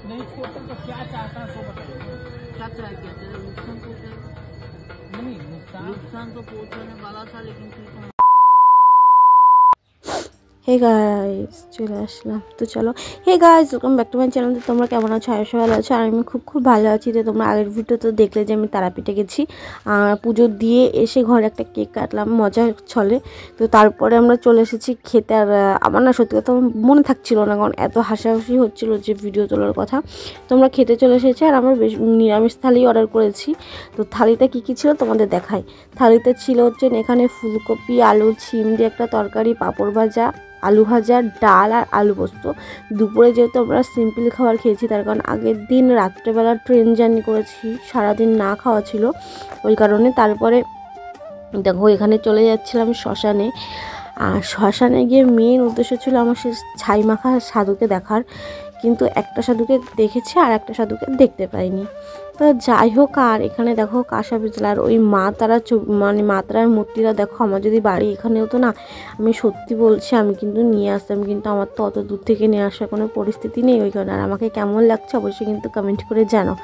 नहीं छोड़ते तो क्या चाहता है सो बताइए। क्या चाहे क्या चाहे नुकसान पहुंचाए नहीं नुकसान तो पहुंचाने वाला था लेकिन फिर तो হে গাইস চলে আসলাম তো চলো hey guys welcome back to my channel. তো তোমরা কেমন আছো? আয়ুষ ভালো আছো আর আমি খুব ভালো আছি। তো তোমরা আগের ভিডিওতে দেখলে যে আমি তারাপীঠে গেছি পুজো দিয়ে এসে ঘরে একটা কেক কাটলাম মজার ছলে। তো তারপরে আমরা চলে এসেছি খেতে। আর আমার না সত্যি কথা মনে থাকছিল না, কারণ এত হাসাহাসি হচ্ছিল যে ভিডিও তোলার কথা। তো আমরা খেতে চলে এসেছি আর আমরা বেশ নিরামিষ থালি অর্ডার করেছি। তো থালিতে কী কী ছিল তোমাদের দেখাই। থালিতে ছিল হচ্ছে এখানে ফুলকপি আলু ছিম দিয়ে একটা তরকারি, পাঁপড় ভাজা, আলু ভাজা, ডাল আর আলু পোস্ত। দুপুরে যেহেতু আমরা সিম্পল খাবার খেয়েছি, তার কারণ আগের দিন রাত্রেবেলা ট্রেন জার্নি করেছি, সারাদিন না খাওয়া ছিল ওই কারণে। তারপরে দেখো এখানে চলে যাচ্ছিলাম শ্মশানে। আর শ্মশানে গিয়ে মেন উদ্দেশ্য ছিল আমার সে ছাই মাখা সাধুকে দেখার, কিন্তু একটা সাধুকে দেখেছি আর একটা সাধুকে দেখতে পাইনি। তো যাই হোক, আর এখানে দেখো কাঁসা পিতলার ওই মা তারা মানে মা তারার মূর্তিটা দেখো। আমার যদি বাড়ি এখানে হতো না, আমি সত্যি বলছি আমি কিন্তু নিয়ে আসতাম, কিন্তু আমার তো অত দূর থেকে নিয়ে আসার কোনো পরিস্থিতি নেই ওই কারণে। আর আমাকে কেমন লাগছে অবশ্যই কিন্তু কমেন্ট করে জানো।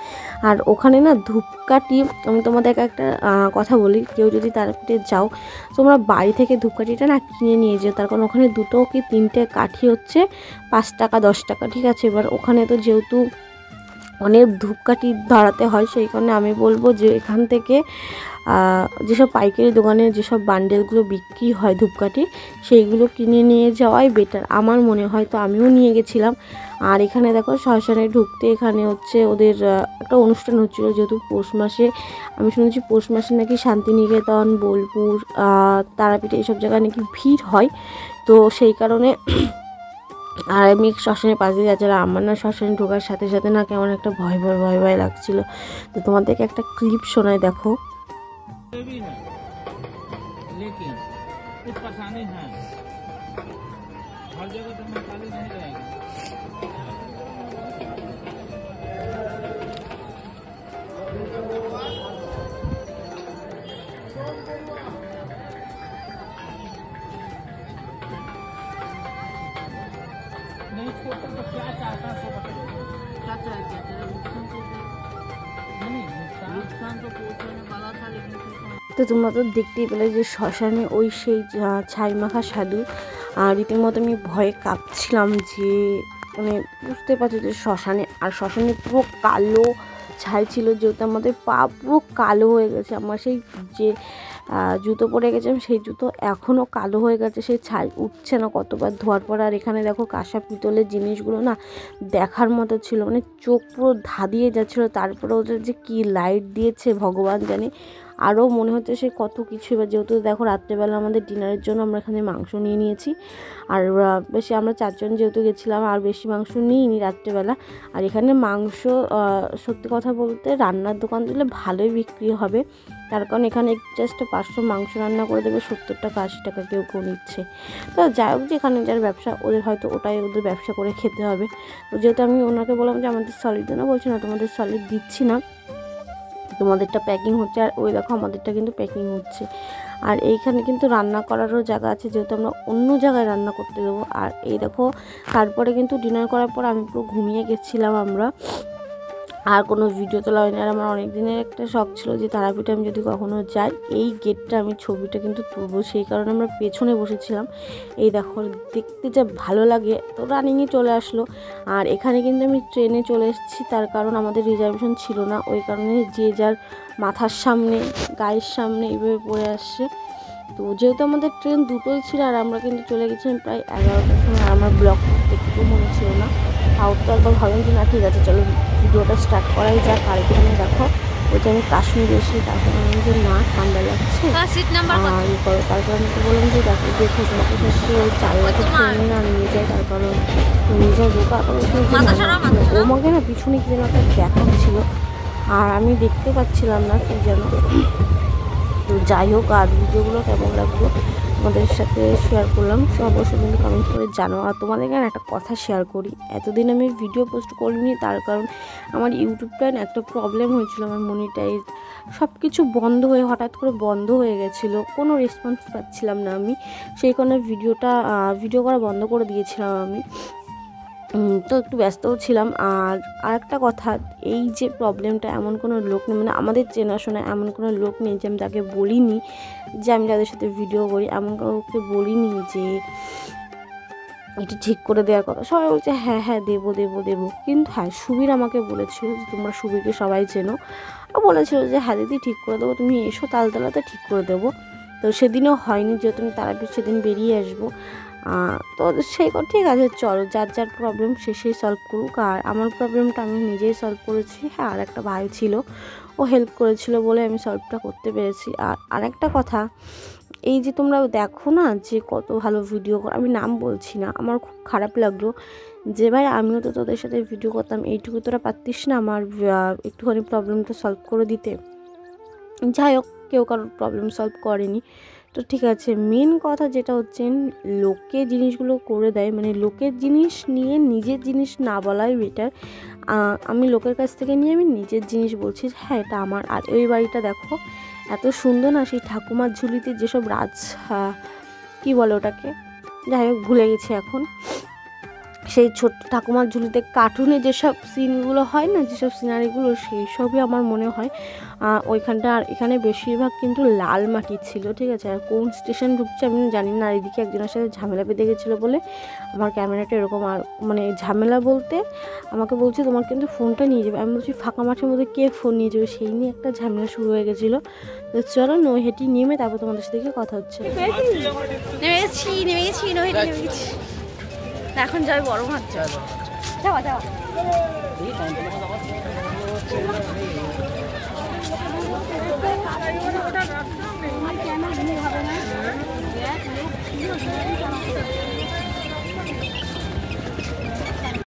আর ওখানে না ধূপকাঠি, আমি তোমাদের একটা কথা বলি, কেউ যদি তারাপীঠে যাও তোমরা বাড়ি থেকে ধূপকাঠিটা না কিনে নিয়ে যেও, তার কারণ ওখানে 2 কি 3টে কাঠি হচ্ছে 5 টাকা 10 টাকা, ঠিক আছে। এবার ওখানে তো যেহেতু অনেক ধূপকাঠি ধরাতে হয়, সেই কারণে আমি বলবো যে এখান থেকে যেসব পাইকারি দোকানে যেসব বান্ডেলগুলো বিক্রি হয় ধূপকাঠি, সেইগুলো কিনে নিয়ে যাওয়াই বেটার আমার মনে হয়। তো আমিও নিয়ে গেছিলাম। আর এখানে দেখো শ্মশানে ঢুকতে এখানে হচ্ছে ওদের একটা অনুষ্ঠান হচ্ছিলো, যেহেতু পৌষ মাসে, আমি শুনেছি পৌষ মাসে নাকি শান্তিনিকেতন, বোলপুর, তারাপীঠে এইসব জায়গায় নাকি ভিড় হয়। তো সেই কারণে আর আমি শ্মশানের পাশে যাচ্ছিলাম। আমার না শ্মশানে ঢোকার সাথে সাথে না কেমন একটা ভয় ভয় লাগছিল। তো তোমাদেরকে একটা ক্লিপ শোনায় দেখো। भी है लेकिन कुछ परेशानी है, हर जगह तो मैं खाली नहीं रहेगा। नहीं छोड़ते तो क्या चाहता है सो बताइए। क्या चाहे क्या चाहे नहीं नुकसान तो पहुंचाने वाला था लेकिन फिर तो তো তোমরা তো দেখতেই পেলে যে শ্মশানে ওই সেই ছাই মাখা সাধু। আর রীতিমতো আমি ভয়ে কাঁপছিলাম, যে মানে বুঝতে পারছো যে শ্মশানে, আর শ্মশানে পুরো কালো ছাই ছিল, যেহেতু আমাদের পা পুরো কালো হয়ে গেছে। আমার সেই যে জুতো পরে গেছিলাম সেই জুতো এখনও কালো হয়ে গেছে, সেই ছাই উঠছে না কতবার ধোয়ার পর। আর এখানে দেখো কাঁসা পিতলের জিনিসগুলো না দেখার মতো ছিল, মানে চোখ পুরো ধাঁধিয়ে যাচ্ছিলো। তারপরে ওদের যে কি লাইট দিয়েছে ভগবান জানে, আরও মনে হচ্ছে সে কত কিছু। এবার যেহেতু দেখো রাত্রেবেলা আমাদের ডিনারের জন্য আমরা এখানে মাংস নিয়ে নিয়েছি। আর বেশি আমরা 4 জন যেহেতু গেছিলাম, আর বেশি মাংস নিইনি রাত্রেবেলা। আর এখানে মাংস সত্যি কথা বলতে রান্নার দোকান দিলে ভালোই বিক্রি হবে, তার কারণ এখানে জাস্ট 500 মাংস রান্না করে দেবে 70 টাকা 80 টাকা কেউ কেউ নিচ্ছে। তো যাই হোক, যেখানে যার ব্যবসা ওদের হয়তো ওটাই ওদের ব্যবসা করে খেতে হবে। তো যেহেতু আমি ওনাকে বললাম যে আমাদের সলিড না, বলছি না তোমাদের সলিড দিচ্ছি না, তোমাদেরটা প্যাকিং হচ্ছে। আর ওই দেখো আমাদেরটা কিন্তু প্যাকিং হচ্ছে। আর এইখানে কিন্তু রান্না করারও জায়গা আছে, যেহেতু আমরা অন্য জায়গায় রান্না করতে দেবো। আর এই দেখো তারপরে কিন্তু ডিনার করার পর আমি পুরো ঘুমিয়ে গেছিলাম আমরা, আর কোনো ভিডিও তোলা হয়নি। আর আমার অনেক দিনের একটা শখ ছিল যে তারাপীঠে আমি যদি কখনো যাই এই গেটটা আমি ছবিটা কিন্তু তুলবো, সেই কারণে আমরা পেছনে বসেছিলাম। এই দেখো দেখতে যা ভালো লাগে। তো রানিংয়ে চলে আসলো। আর এখানে কিন্তু আমি ট্রেনে চলে এসেছি, তার কারণ আমাদের রিজার্ভেশন ছিল না, ওই কারণে যে যার মাথার সামনে গায়ের সামনে এইভাবে পড়ে আসছে। তো যেহেতু আমাদের ট্রেন দুটোই ছিল, আর আমরা কিন্তু চলে গেছিলাম প্রায় 11টার সময়। আর আমার ব্লগ একটু মনে ছিল না, তাও তো একবার ভাবেন যে না ঠিক আছে চলো ভিডিওটা স্টার্ট করাই যাক। আর এখানে দেখো ওই যে আমি কাশ্মীর এসেছি, তারপর আমি যে না ঠান্ডা লাগছে আর ই করো, তারপর আমি তো বললাম যে দেখো তোমাকে হচ্ছে ওই 4 লাখের ট্রেনে না নিয়ে যায়, তার কারণ নিয়ে যায় ঢোকা। ও আমাকে না পিছনে কি যেন একটা দেখাচ্ছিল, আর আমি দেখতে পাচ্ছিলাম না কি যেন। তো যাই হোক, আর ভিডিওগুলো কেমন লাগলো তোমাদের সাথে শেয়ার করলাম, অবশ্যই কিন্তু কমেন্ট করে জানো। আর তোমাদেরকে একটা কথা শেয়ার করি, এতদিন আমি ভিডিও পোস্ট করিনি, তার কারণ আমার ইউটিউবটা একটা প্রবলেম হয়েছিল, আমার মনিটাইজ সব কিছু বন্ধ হয়ে হঠাৎ করে বন্ধ হয়ে গেছিলো, কোনো রেসপন্স পাচ্ছিলাম না আমি, সেই কারণে ভিডিও করা বন্ধ করে দিয়েছিলাম আমি। তো একটু ব্যস্তও ছিলাম। আর আরেকটা কথা, এই যে প্রবলেমটা, এমন কোনো লোক নেই, মানে আমাদের চেনাশোনা এমন কোনো লোক নেই যে আমি তাকে বলিনি যে আমি তাদের সাথে ভিডিও করি, এমন কাউকে বলিনি যে এটি ঠিক করে দেওয়ার কথা। সবাই বলছে হ্যাঁ হ্যাঁ দেবো দেবো দেবো, কিন্তু হ্যাঁ সুবীর আমাকে বলেছিল, যে তোমরা সুবীরকে সবাই চেনো, ও বলেছিল যে হ্যাঁ দিদি ঠিক করে দেবো, তুমি এসো তালতলাতে ঠিক করে দেবো। তো সেদিনও হয়নি, যেহেতু আমি তারাপীঠ সেদিন বেরিয়ে আসবো। তো সেই ঠিক আছে চলো, যার যার প্রবলেম সে সেই সলভ করুক, আর আমার প্রবলেমটা আমি নিজেই সলভ করেছি। হ্যাঁ আর একটা ভাই ছিল, ও হেল্প করেছিল বলে আমি সলভটা করতে পেরেছি। আর আরেকটা কথা, এই যে তোমরা দেখো না যে কত ভালো ভিডিও, আমি নাম বলছি না, আমার খুব খারাপ লাগলো যে ভাই আমিও তো তোদের সাথে ভিডিও করতাম, এইটুকু তোরা পারতিস না আমার একটুখানি প্রবলেমটা সলভ করে দিতে। যাই হোক, কেউ কারোর প্রবলেম সলভ করেনি, তো ঠিক আছে। মেন কথা যেটা হচ্ছে, লোকে জিনিসগুলো করে দেয়, মানে লোকের জিনিস নিয়ে নিজের জিনিস না বলাই বেটার। আমি লোকের কাছ থেকে নিয়ে আমি নিজের জিনিস বলছি, হ্যাঁ এটা আমার। আর ওই বাড়িটা দেখো এত সুন্দর না, সেই ঠাকুমার ঝুলিতে যেসব কী বলে ওটাকে, যাই হোক ভুলে গেছি এখন, সেই ছোট্ট ঠাকুমার ঝুলিতে কার্টুনে যেসব সিনগুলো হয় না, যেসব সিনারিগুলো, সেই সবই আমার মনে হয় ওইখানটা। আর এখানে বেশিরভাগ কিন্তু লাল মাটি ছিল, ঠিক আছে। আর কোন স্টেশন ঢুকছে আমি জানি না, আর এদিকে একজনের সাথে ঝামেলা বেঁধে গেছিলো বলে আমার ক্যামেরাটা এরকম। আর মানে ঝামেলা বলতে আমাকে বলছে তোমার কিন্তু ফোনটা নিয়ে যাবে, আমি বলছি ফাঁকা মাঠের মধ্যে কে ফোন নিয়ে যাবে, সেই নিয়ে একটা ঝামেলা শুরু হয়ে গেছিলো। তো চলো নৈহাটি নেমে তারপর তোমাদের সাথে কথা হচ্ছে। নেমে গেছি এখন যাই বড় মাছ, যাওয়া যাওয়া